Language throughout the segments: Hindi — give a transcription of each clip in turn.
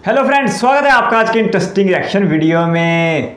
हेलो फ्रेंड्स, स्वागत है आपका आज के इंटरेस्टिंग रिएक्शन वीडियो में।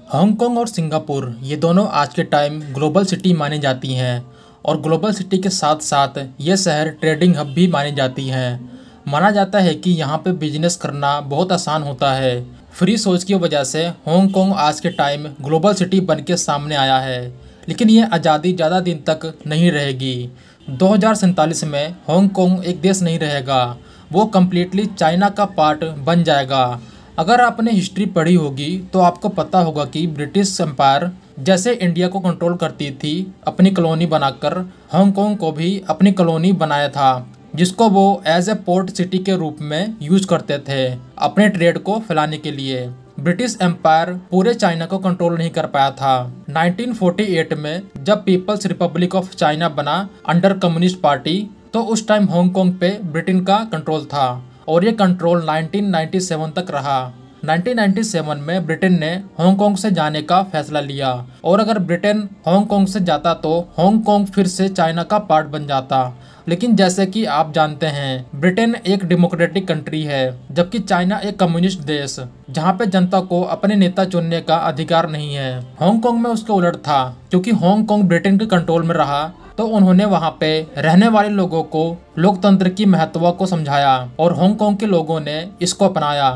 हांगकांग और सिंगापुर ये दोनों आज के टाइम ग्लोबल सिटी मानी जाती हैं और ग्लोबल सिटी के साथ साथ ये शहर ट्रेडिंग हब भी मानी जाती हैं। माना जाता है कि यहाँ पे बिजनेस करना बहुत आसान होता है। फ्री सोच की वजह से हांगकांग आज के टाइम ग्लोबल सिटी बन के सामने आया है, लेकिन ये आज़ादी ज़्यादा दिन तक नहीं रहेगी। 2047 में हांगकांग एक देश नहीं रहेगा, वो कम्प्लीटली चाइना का पार्ट बन जाएगा। अगर आपने हिस्ट्री पढ़ी होगी तो आपको पता होगा कि ब्रिटिश एम्पायर जैसे इंडिया को कंट्रोल करती थी अपनी कॉलोनी बनाकर, हांगकांग को भी अपनी कॉलोनी बनाया था, जिसको वो एज ए पोर्ट सिटी के रूप में यूज करते थे अपने ट्रेड को फैलाने के लिए। ब्रिटिश एम्पायर पूरे चाइना को कंट्रोल नहीं कर पाया था। 1948 में जब पीपल्स रिपब्लिक ऑफ चाइना बना अंडर कम्युनिस्ट पार्टी, तो उस टाइम हांगकांग पे ब्रिटेन का कंट्रोल था और ये कंट्रोल 1997 तक रहा। 1997 में ब्रिटेन ने हांगकांग से जाने का फैसला लिया और अगर ब्रिटेन हांगकांग से जाता तो हांगकांग फिर से चाइना का पार्ट बन जाता। लेकिन जैसे कि आप जानते हैं, ब्रिटेन एक डेमोक्रेटिक कंट्री है, जबकि चाइना एक कम्युनिस्ट देश जहां पे जनता को अपने नेता चुनने का अधिकार नहीं है। हांगकांग में उसके उलट था, क्योंकि हांगकांग ब्रिटेन के कंट्रोल में रहा तो उन्होंने वहां पे रहने वाले लोगों को लोकतंत्र की महत्व को समझाया और हांगकांग के लोगों ने इसको अपनाया।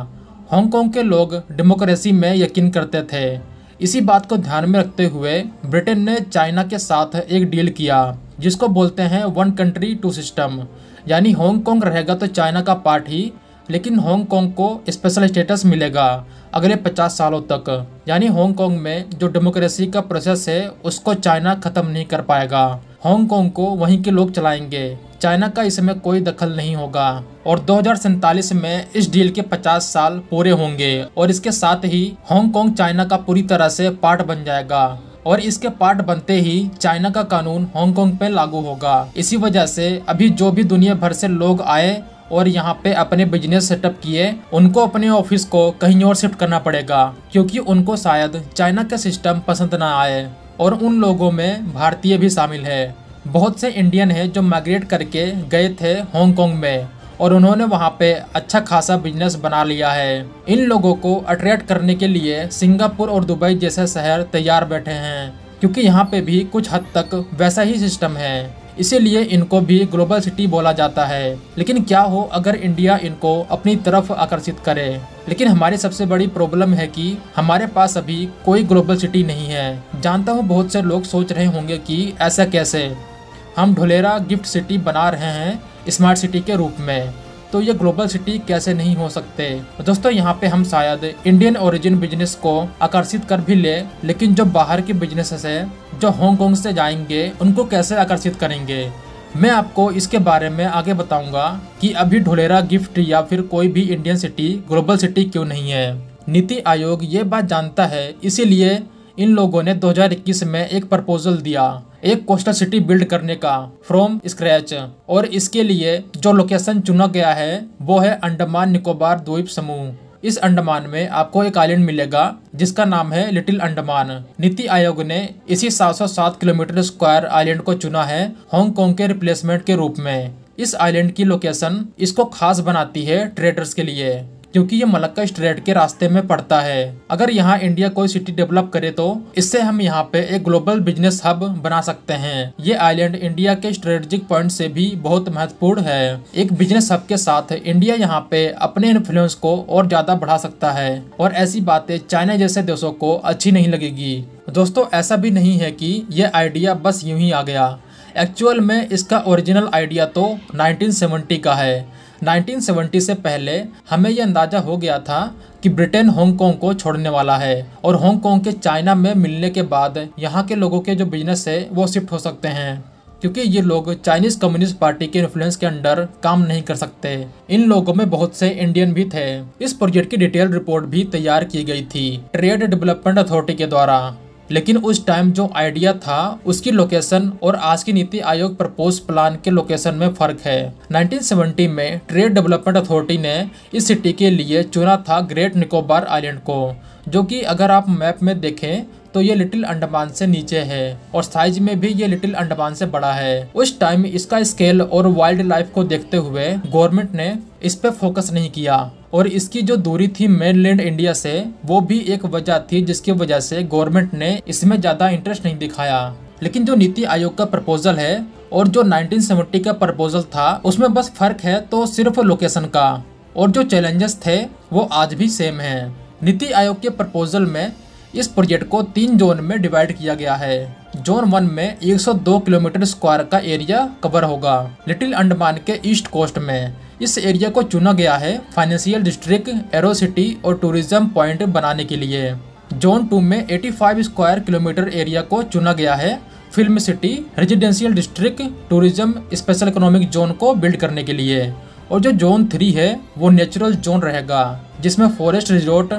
हांगकांग के लोग डेमोक्रेसी में यकीन करते थे। इसी बात को ध्यान में रखते हुए ब्रिटेन ने चाइना के साथ एक डील किया, जिसको बोलते हैं वन कंट्री टू सिस्टम। यानी हांगकांग रहेगा तो चाइना का पार्ट ही, लेकिन हांगकांग को स्पेशल स्टेटस मिलेगा अगले 50 सालों तक। यानी हांगकांग में जो डेमोक्रेसी का प्रोसेस है उसको चाइना खत्म नहीं कर पाएगा। हांगकांग को वहीं के लोग चलाएंगे, चाइना का इसमें कोई दखल नहीं होगा। और 2047 में इस डील के 50 साल पूरे होंगे और इसके साथ ही हांगकांग चाइना का पूरी तरह से पार्ट बन जाएगा और इसके पार्ट बनते ही चाइना का कानून हांगकांग पे लागू होगा। इसी वजह से अभी जो भी दुनिया भर से लोग आए और यहाँ पे अपने बिजनेस सेटअप किए, उनको अपने ऑफिस को कहीं और शिफ्ट करना पड़ेगा, क्योंकि उनको शायद चाइना का सिस्टम पसंद ना आए। और उन लोगों में भारतीय भी शामिल है। बहुत से इंडियन हैं जो माइग्रेट करके गए थे हांगकांग में और उन्होंने वहाँ पे अच्छा खासा बिजनेस बना लिया है। इन लोगों को अट्रैक्ट करने के लिए सिंगापुर और दुबई जैसे शहर तैयार बैठे हैं, क्योंकि यहाँ पे भी कुछ हद तक वैसा ही सिस्टम है, इसीलिए इनको भी ग्लोबल सिटी बोला जाता है। लेकिन क्या हो अगर इंडिया इनको अपनी तरफ आकर्षित करे। लेकिन हमारी सबसे बड़ी प्रॉब्लम है कि हमारे पास अभी कोई ग्लोबल सिटी नहीं है। जानता हूँ बहुत से लोग सोच रहे होंगे कि ऐसा कैसे, हम ढुलेरा गिफ्ट सिटी बना रहे हैं स्मार्ट सिटी के रूप में, तो ये ग्लोबल सिटी कैसे नहीं हो सकते। दोस्तों, यहाँ पे हम शायद इंडियन ओरिजिन बिजनेस को आकर्षित कर भी ले, लेकिन जो बाहर के बिजनेसेस है जो हांगकांग से जाएंगे उनको कैसे आकर्षित करेंगे, मैं आपको इसके बारे में आगे बताऊंगा कि अभी ढुलेरा गिफ्ट या फिर कोई भी इंडियन सिटी ग्लोबल सिटी क्यों नहीं है। नीति आयोग ये बात जानता है, इसीलिए इन लोगों ने 2021 में एक प्रपोजल दिया एक कोस्टल सिटी बिल्ड करने का फ्रॉम स्क्रैच। और इसके लिए जो लोकेशन चुना गया है वो है अंडमान निकोबार द्वीप समूह। इस अंडमान में आपको एक आइलैंड मिलेगा जिसका नाम है लिटिल अंडमान। नीति आयोग ने इसी 707 किलोमीटर स्क्वायर आइलैंड को चुना है हांगकांग के रिप्लेसमेंट के रूप में। इस आइलैंड की लोकेशन इसको खास बनाती है ट्रेडर्स के लिए, क्योंकि ये मलक्का स्ट्रेट के रास्ते में पड़ता है। अगर यहाँ इंडिया कोई सिटी डेवलप करे तो इससे हम यहाँ पे एक ग्लोबल बिजनेस हब बना सकते हैं। ये आइलैंड इंडिया के स्ट्रेटेजिक पॉइंट से भी बहुत महत्वपूर्ण है। एक बिजनेस हब के साथ इंडिया यहाँ पे अपने इन्फ्लुएंस को और ज्यादा बढ़ा सकता है और ऐसी बातें चाइना जैसे देशों को अच्छी नहीं लगेगी। दोस्तों, ऐसा भी नहीं है कि ये आइडिया बस यूं ही आ गया। एक्चुअल में इसका ओरिजिनल आइडिया तो 1970 का है। 1970 से पहले हमें यह अंदाजा हो गया था कि ब्रिटेन हांगकांग को छोड़ने वाला है और हांगकांग के चाइना में मिलने के बाद यहाँ के लोगों के जो बिजनेस है वो शिफ्ट हो सकते हैं, क्योंकि ये लोग चाइनीज कम्युनिस्ट पार्टी के इन्फ्लुएंस के अंडर काम नहीं कर सकते। इन लोगों में बहुत से इंडियन भी थे। इस प्रोजेक्ट की डिटेल रिपोर्ट भी तैयार की गई थी ट्रेड डेवलपमेंट अथॉरिटी के द्वारा, लेकिन उस टाइम जो आइडिया था उसकी लोकेशन और आज की नीति आयोग प्रपोज प्लान के लोकेशन में फर्क है। 1970 में ट्रेड डेवलपमेंट अथॉरिटी ने इस सिटी के लिए चुना था ग्रेट निकोबार आइलैंड को, जो कि अगर आप मैप में देखें तो ये लिटिल अंडमान से नीचे है और साइज में भी ये लिटिल अंडमान से बड़ा है। उस टाइम इसका स्केल और वाइल्ड लाइफ को देखते हुए गवर्नमेंट ने इस पे फोकस नहीं किया और इसकी जो दूरी थी मेनलैंड इंडिया से वो भी एक वजह थी जिसकी वजह से गवर्नमेंट ने इसमें ज्यादा इंटरेस्ट नहीं दिखाया। लेकिन जो नीति आयोग का प्रपोजल है और जो 1970 का प्रपोजल था उसमें बस फर्क है तो सिर्फ लोकेशन का, और जो चैलेंजेस थे वो आज भी सेम है। नीति आयोग के प्रपोजल में इस प्रोजेक्ट को 3 जोन में डिवाइड किया गया है। जोन 1 में 102 किलोमीटर स्क्वायर का एरिया कवर होगा लिटिल अंडमान के ईस्ट कोस्ट में। इस एरिया को चुना गया है फाइनेंशियल डिस्ट्रिक्ट, एरो सिटी और टूरिज्म पॉइंट बनाने के लिए। जोन 2 में 85 स्क्वायर किलोमीटर एरिया को चुना गया है film city, residential district, tourism, special economic zone को बिल्ड करने के लिए। और जो जोन 3 है वो नेचुरल जोन रहेगा जिसमें forest resort,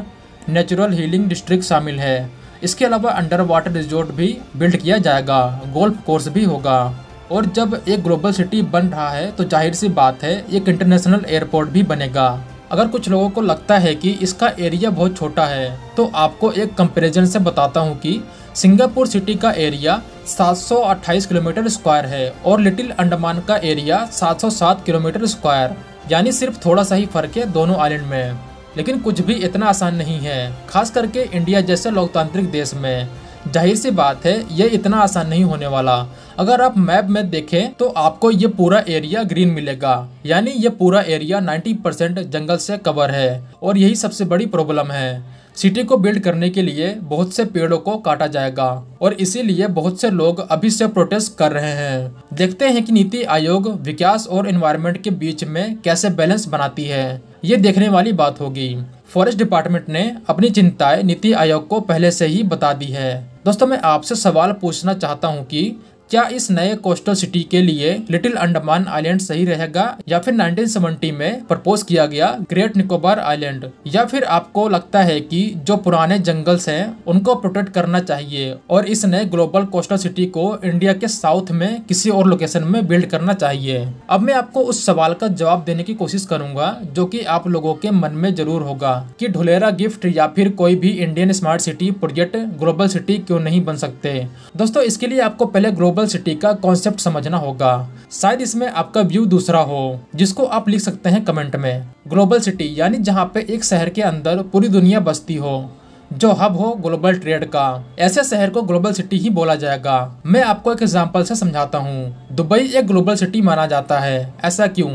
natural healing district शामिल है। इसके अलावा अंडर वाटर रिजॉर्ट भी बिल्ड किया जाएगा, गोल्फ कोर्स भी होगा। और जब एक ग्लोबल सिटी बन रहा है तो जाहिर सी बात है एक इंटरनेशनल एयरपोर्ट भी बनेगा। अगर कुछ लोगों को लगता है कि इसका एरिया बहुत छोटा है तो आपको एक कंपैरिजन से बताता हूँ कि सिंगापुर सिटी का एरिया 728 किलोमीटर स्क्वायर है और लिटिल अंडमान का एरिया 707 किलोमीटर स्क्वायर, यानी सिर्फ थोड़ा सा ही फर्क है दोनों आइलैंड में। लेकिन कुछ भी इतना आसान नहीं है, खास करके इंडिया जैसे लोकतांत्रिक देश में। जाहिर सी बात है ये इतना आसान नहीं होने वाला। अगर आप मैप में देखें तो आपको ये पूरा एरिया ग्रीन मिलेगा, यानी ये पूरा एरिया 90% जंगल से कवर है। और यही सबसे बड़ी प्रॉब्लम है। सिटी को बिल्ड करने के लिए बहुत से पेड़ों को काटा जाएगा और इसीलिए बहुत से लोग अभी से प्रोटेस्ट कर रहे हैं। देखते हैं कि नीति आयोग विकास और एनवायरनमेंट के बीच में कैसे बैलेंस बनाती है, ये देखने वाली बात होगी। फॉरेस्ट डिपार्टमेंट ने अपनी चिंताएं नीति आयोग को पहले से ही बता दी है। दोस्तों मैं आपसे सवाल पूछना चाहता हूँ कि क्या इस नए कोस्टल सिटी के लिए लिटिल अंडमान आइलैंड सही रहेगा या फिर 1970 में प्रपोज किया गया ग्रेट निकोबार आइलैंड, या फिर आपको लगता है कि जो पुराने जंगल्स हैं उनको प्रोटेक्ट करना चाहिए और इस नए ग्लोबल कोस्टल सिटी को इंडिया के साउथ में किसी और लोकेशन में बिल्ड करना चाहिए। अब मैं आपको उस सवाल का जवाब देने की कोशिश करूंगा जो कि आप लोगों के मन में जरूर होगा कि ढुलेरा गिफ्ट या फिर कोई भी Indian smart city project global city क्यों नहीं बन सकते। दोस्तों इसके लिए आपको पहले ग्लोबल सिटी का कॉन्सेप्ट समझना होगा। शायद इसमें आपका व्यू दूसरा हो जिसको आप लिख सकते हैं कमेंट में। ग्लोबल सिटी यानी जहां पे एक शहर के अंदर पूरी दुनिया बसती हो, जो हब हो ग्लोबल ट्रेड का, ऐसे शहर को ग्लोबल सिटी ही बोला जाएगा। मैं आपको एक एग्जांपल से समझाता हूँ। दुबई एक ग्लोबल सिटी माना जाता है, ऐसा क्यों?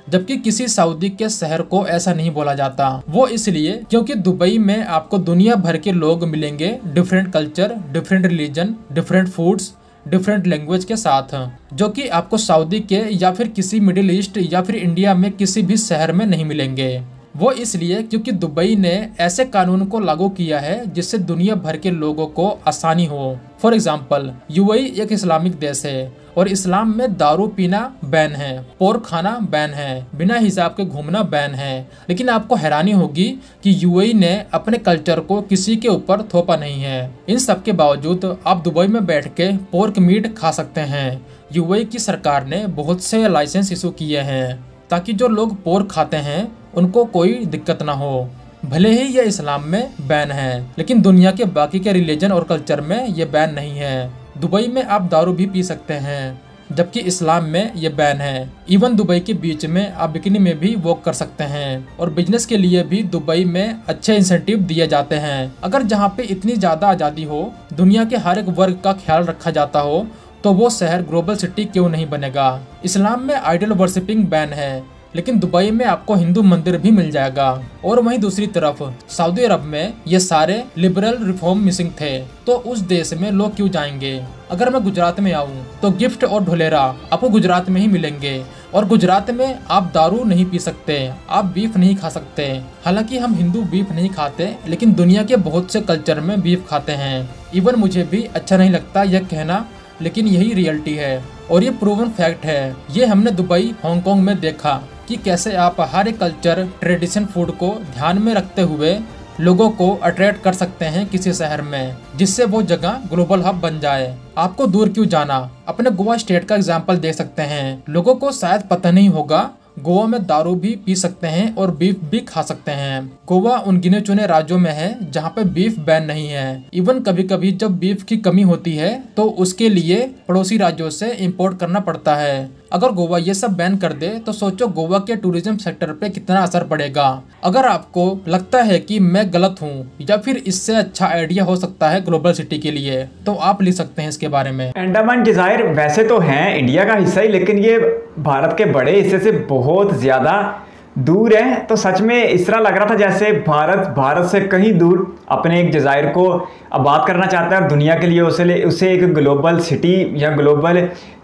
जबकि किसी सऊदी के शहर को ऐसा नहीं बोला जाता। वो इसलिए क्योंकि दुबई में आपको दुनिया भर के लोग मिलेंगे, different culture, different religion, different foods, different language के साथ, जो कि आपको सऊदी के या फिर किसी मिडिल ईस्ट या फिर इंडिया में किसी भी शहर में नहीं मिलेंगे। वो इसलिए क्योंकि दुबई ने ऐसे कानून को लागू किया है जिससे दुनिया भर के लोगों को आसानी हो। फॉर एग्जाम्पल यूएई एक इस्लामिक देश है और इस्लाम में दारू पीना बैन है, पोर्क खाना बैन है, बिना हिसाब के घूमना बैन है। लेकिन आपको हैरानी होगी कि यूएई ने अपने कल्चर को किसी के ऊपर थोपा नहीं है। इन सब के बावजूद आप दुबई में बैठ के पोर्क मीट खा सकते हैं। यूएई की सरकार ने बहुत से लाइसेंस इशू किए हैं ताकि जो लोग पोर्क खाते हैं उनको कोई दिक्कत ना हो। भले ही यह इस्लाम में बैन है लेकिन दुनिया के बाकी के रिलीजन और कल्चर में ये बैन नहीं है। दुबई में आप दारू भी पी सकते हैं जबकि इस्लाम में ये बैन है। इवन दुबई के बीच में आप बिकिनी में भी वॉक कर सकते हैं और बिजनेस के लिए भी दुबई में अच्छे इंसेंटिव दिए जाते हैं। अगर जहाँ पे इतनी ज़्यादा आज़ादी हो, दुनिया के हर एक वर्ग का ख्याल रखा जाता हो, तो वो शहर ग्लोबल सिटी क्यों नहीं बनेगा। इस्लाम में आइडल वर्शिपिंग बैन है लेकिन दुबई में आपको हिंदू मंदिर भी मिल जाएगा। और वहीं दूसरी तरफ सऊदी अरब में ये सारे लिबरल रिफॉर्म मिसिंग थे, तो उस देश में लोग क्यों जाएंगे। अगर मैं गुजरात में आऊँ तो गिफ्ट और ढोलेरा आपको गुजरात में ही मिलेंगे और गुजरात में आप दारू नहीं पी सकते, आप बीफ नहीं खा सकते। हालांकि हम हिंदू बीफ नहीं खाते लेकिन दुनिया के बहुत से कल्चर में बीफ खाते हैं। इवन मुझे भी अच्छा नहीं लगता यह कहना, लेकिन यही रियलिटी है और ये प्रूवन फैक्ट है। ये हमने दुबई, हांगकांग में देखा कि कैसे आप हर एक कल्चर, ट्रेडिशन, फूड को ध्यान में रखते हुए लोगों को अट्रैक्ट कर सकते हैं किसी शहर में, जिससे वो जगह ग्लोबल हब बन जाए। आपको दूर क्यों जाना, अपने गोवा स्टेट का एग्जाम्पल देख सकते हैं। लोगों को शायद पता नहीं होगा गोवा में दारू भी पी सकते हैं और बीफ भी खा सकते हैं। गोवा उन गिने चुने राज्यों में है जहाँ पे बीफ बैन नहीं है। इवन कभी कभी जब बीफ की कमी होती है तो उसके लिए पड़ोसी राज्यों से इंपोर्ट करना पड़ता है। अगर गोवा ये सब बैन कर दे तो सोचो गोवा के टूरिज्म सेक्टर पे कितना असर पड़ेगा। अगर आपको लगता है कि मैं गलत हूँ या फिर इससे अच्छा आइडिया हो सकता है ग्लोबल सिटी के लिए, तो आप लिख सकते हैं इसके बारे में। अंडमान जज़ायर वैसे तो हैं इंडिया का हिस्सा ही, लेकिन ये भारत के बड़े हिस्से से बहुत ज़्यादा दूर है। तो सच में इस तरह लग रहा था जैसे भारत से कहीं दूर अपने एक जज़ायर को आबाद करना चाहता है और दुनिया के लिए उसे एक ग्लोबल सिटी या ग्लोबल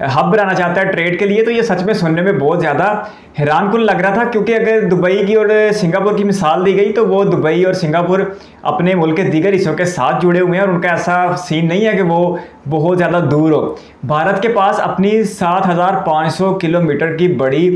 हब बनाना चाहता है ट्रेड के लिए। तो ये सच में सुनने में बहुत ज़्यादा हैरानकुन लग रहा था, क्योंकि अगर दुबई की और सिंगापुर की मिसाल दी गई तो वो दुबई और सिंगापुर अपने मुल्क के दीगर हिस्सों के साथ जुड़े हुए हैं और उनका ऐसा सीन नहीं है कि वो बहुत ज़्यादा दूर हो। भारत के पास अपनी 7,500 किलोमीटर की बड़ी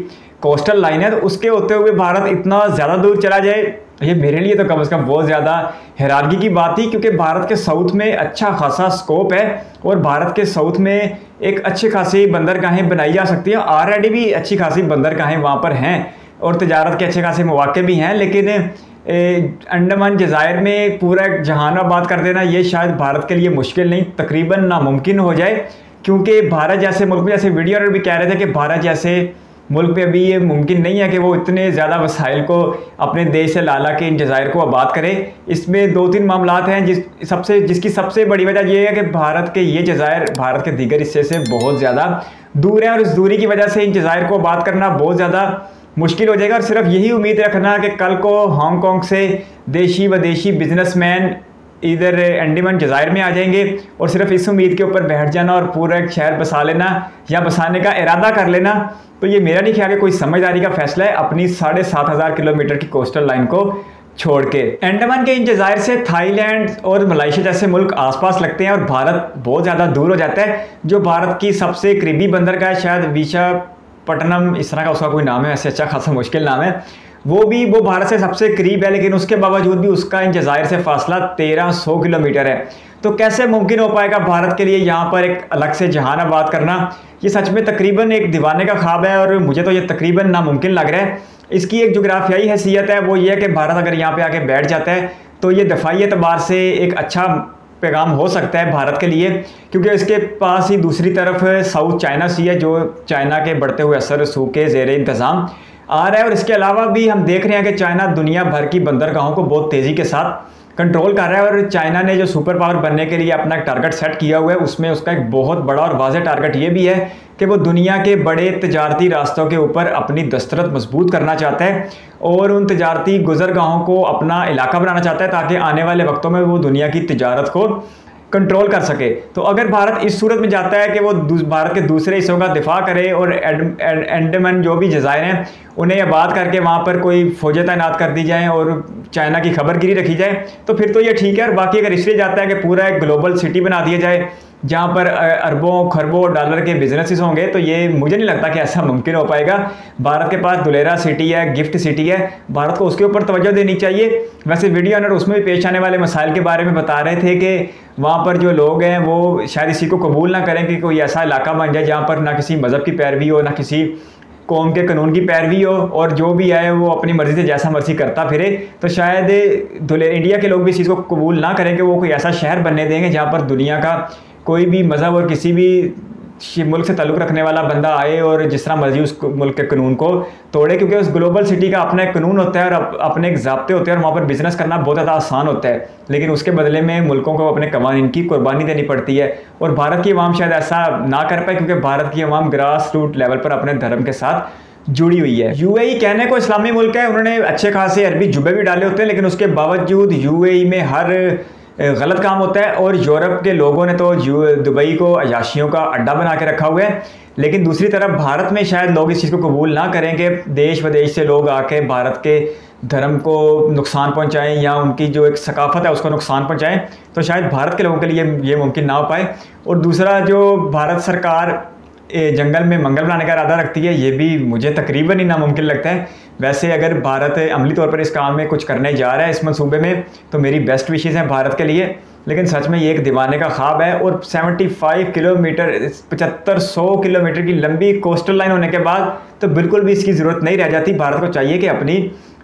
कोस्टल लाइन है, तो उसके होते हुए भारत इतना ज़्यादा दूर चला जाए, ये मेरे लिए तो कम से कम बहुत ज़्यादा हैरानगी की बात थी। क्योंकि भारत के साउथ में अच्छा खासा स्कोप है और भारत के साउथ में एक अच्छी खासी बंदरगाहें बनाई जा सकती है। ऑलरेडी भी अच्छी खासी बंदरगाहें वहाँ पर हैं और तजारत के अच्छे खासे मौके भी हैं, लेकिन अंडमान जज़ायर में पूरा जहान आबाद कर देना ये शायद भारत के लिए मुश्किल नहीं, तकरीबन नामुमकिन हो जाए। क्योंकि भारत जैसे मुल्क में, जैसे वीडियो में भी कह रहे थे कि भारत जैसे मुल्क पे अभी ये मुमकिन नहीं है कि वो इतने ज़्यादा वसाइल को अपने देश से ला के इन जज़ायर को आबाद करे। इसमें 2-3 मामलात हैं जिसकी सबसे बड़ी वजह ये है कि भारत के ये जज़ायर भारत के दीगर हिस्से से बहुत ज़्यादा दूर है और इस दूरी की वजह से इन जज़ायर को आबाद करना बहुत ज़्यादा मुश्किल हो जाएगा। और सिर्फ यही उम्मीद रखना कि कल को हांगकॉन्ग से देशी विदेशी बिजनेसमैन इधर अंडमान जज़ायर में आ जाएंगे और सिर्फ इस उम्मीद के ऊपर बैठ जाना और पूरा एक शहर बसा लेना या बसाने का इरादा कर लेना, तो ये मेरा नहीं ख्याल कि कोई समझदारी का फैसला है अपनी 7,500 किलोमीटर की कोस्टल लाइन को छोड़ के। अंडमान के इन जज़ायर से थाईलैंड और मलेशिया जैसे मुल्क आसपास लगते हैं और भारत बहुत ज़्यादा दूर हो जाता है। जो भारत की सबसे करीबी बंदरगाह शायद विशाखापट्टनम, इस तरह का उसका कोई नाम है, ऐसे अच्छा खासा मुश्किल नाम है, वो भारत से सबसे करीब है, लेकिन उसके बावजूद भी उसका इन जज़ायर से फासला 1,300 किलोमीटर है। तो कैसे मुमकिन हो पाएगा भारत के लिए यहाँ पर एक अलग से जहान आबाद करना? ये सच में तकरीबन एक दीवाने का ख्वाब है और मुझे तो ये तकरीबन नामुमकिन लग रहा है। इसकी एक जोग्राफियाई हैसियत है, वो ये है कि भारत अगर यहाँ पे आके बैठ जाता है तो ये दफ़ाई एतबार से एक अच्छा पैगाम हो सकता है भारत के लिए, क्योंकि इसके पास ही दूसरी तरफ साउथ चाइना सी है जो चाइना के बढ़ते हुए असर रसूख के ज़ेर इंतज़ाम आ रहा है। और इसके अलावा भी हम देख रहे हैं कि चाइना दुनिया भर की बंदरगाहों को बहुत तेज़ी के साथ कंट्रोल कर रहा है और चाइना ने जो सुपर पावर बनने के लिए अपना एक टारगेट सेट किया हुआ है, उसमें उसका एक बहुत बड़ा और वाज़ेह टारगेट ये भी है कि वो दुनिया के बड़े तजारती रास्तों के ऊपर अपनी दस्तरत मजबूत करना चाहता है और उन तजारती गुजरगाहों को अपना इलाका बनाना चाहता है ताकि आने वाले वक्तों में वो दुनिया की तजारत को कंट्रोल कर सके। तो अगर भारत इस सूरत में जाता है कि वो भारत के दूसरे हिस्सों का दिफा करे और अंडमान जो भी जज़ायर हैं उन्हें आबाद करके वहाँ पर कोई फौजें तैनात कर दी जाएँ और चाइना की खबरगिरी रखी जाए, तो फिर तो ये ठीक है। और बाकी अगर इसलिए जाता है कि पूरा एक ग्लोबल सिटी बना दिया जाए जहाँ पर अरबों खरबों डॉलर के बिजनेसेस होंगे, तो ये मुझे नहीं लगता कि ऐसा मुमकिन हो पाएगा। भारत के पास दुलेरा सिटी है, गिफ्ट सिटी है, भारत को उसके ऊपर तवज्जो देनी चाहिए। वैसे वीडियो ऑनर उसमें भी पेश आने वाले मसाइल के बारे में बता रहे थे कि वहाँ पर जो लोग हैं वो शायद इसी को कबूल ना करें कि कोई ऐसा इलाका बन जाए जहाँ पर ना किसी मज़हब की पैरवी हो, ना किसी कौम के कानून की पैरवी हो और जो भी आए वो अपनी मर्ज़ी से जैसा मर्ज़ी करता फिरे। तो शायद इंडिया के लोग भी इस चीज़ को कबूल ना करें कि वो कोई ऐसा शहर बनने देंगे जहाँ पर दुनिया का कोई भी मज़हब और किसी भी मुल्क से ताल्लुक़ रखने वाला बंदा आए और जिस तरह मर्जी उस मुल्क के कानून को तोड़े। क्योंकि उस ग्लोबल सिटी का अपना एक कानून होता है और अपने एक ज़ाब्ते होते हैं और वहाँ पर बिज़नेस करना बहुत ज़्यादा आसान होता है, लेकिन उसके बदले में मुल्कों को अपने कवानीन की कुर्बानी देनी पड़ती है। और भारत की अवाम शायद ऐसा ना कर पाए क्योंकि भारत की अवाम ग्रास रूट लेवल पर अपने धर्म के साथ जुड़ी हुई है। यूएई कहने को इस्लामी मुल्क है, उन्होंने अच्छे खासे अरबी जुबे भी डाले होते हैं, लेकिन उसके बावजूद यूएई में हर गलत काम होता है। और यूरोप के लोगों ने तो दुबई को अयाशियों का अड्डा बना के रखा हुआ है, लेकिन दूसरी तरफ भारत में शायद लोग इस चीज़ को कबूल ना करें कि देश विदेश से लोग आके भारत के धर्म को नुकसान पहुंचाएं या उनकी जो एक सकाफत है उसको नुकसान पहुंचाएं। तो शायद भारत के लोगों के लिए ये मुमकिन ना हो पाए। और दूसरा, जो भारत सरकार जंगल में मंगल बनाने का इरादा रखती है, ये भी मुझे तकरीबन ही नामुमकिन लगता है। वैसे अगर भारत अमली तौर पर इस काम में कुछ करने जा रहा है इस मंसूबे में, तो मेरी बेस्ट विशेज़ हैं भारत के लिए, लेकिन सच में ये एक दीवाने का ख्वाब है। और 75 किलोमीटर 7500 किलोमीटर की लंबी कोस्टल लाइन होने के बाद तो बिल्कुल भी इसकी ज़रूरत नहीं रह जाती। भारत को चाहिए कि अपनी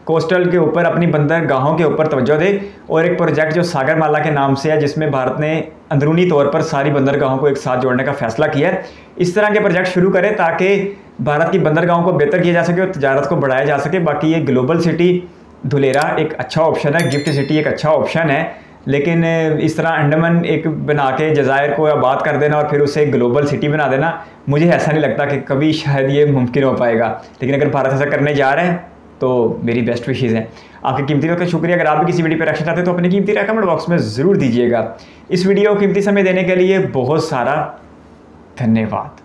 कोस्टल के ऊपर, अपनी बंदरगाहों के ऊपर तवज्जो दे। और एक प्रोजेक्ट जो सागरमाला के नाम से है, जिसमें भारत ने अंदरूनी तौर पर सारी बंदरगाहों को एक साथ जोड़ने का फैसला किया है, इस तरह के प्रोजेक्ट शुरू करें ताकि भारत की बंदरगाहों को बेहतर किया जा सके और तजारत को बढ़ाया जा सके। बाकी ये ग्लोबल सिटी धुलेरा एक अच्छा ऑप्शन है, गिफ्ट सिटी एक अच्छा ऑप्शन है, लेकिन इस तरह अंडमान एक बना के जज़ायर को आबाद कर देना और फिर उसे ग्लोबल सिटी बना देना, मुझे ऐसा नहीं लगता कि कभी शायद ये मुमकिन हो पाएगा। लेकिन अगर भारत ऐसा करने जा रहे हैं तो मेरी बेस्ट विशेज़ हैं। आपकी कीमती वक्त का शुक्रिया। अगर आप भी किसी वीडियो पर रिएक्शन चाहते हैं तो अपनी कीमती राय कमेंट बॉक्स में ज़रूर दीजिएगा। इस वीडियो को कीमती समय देने के लिए बहुत सारा धन्यवाद।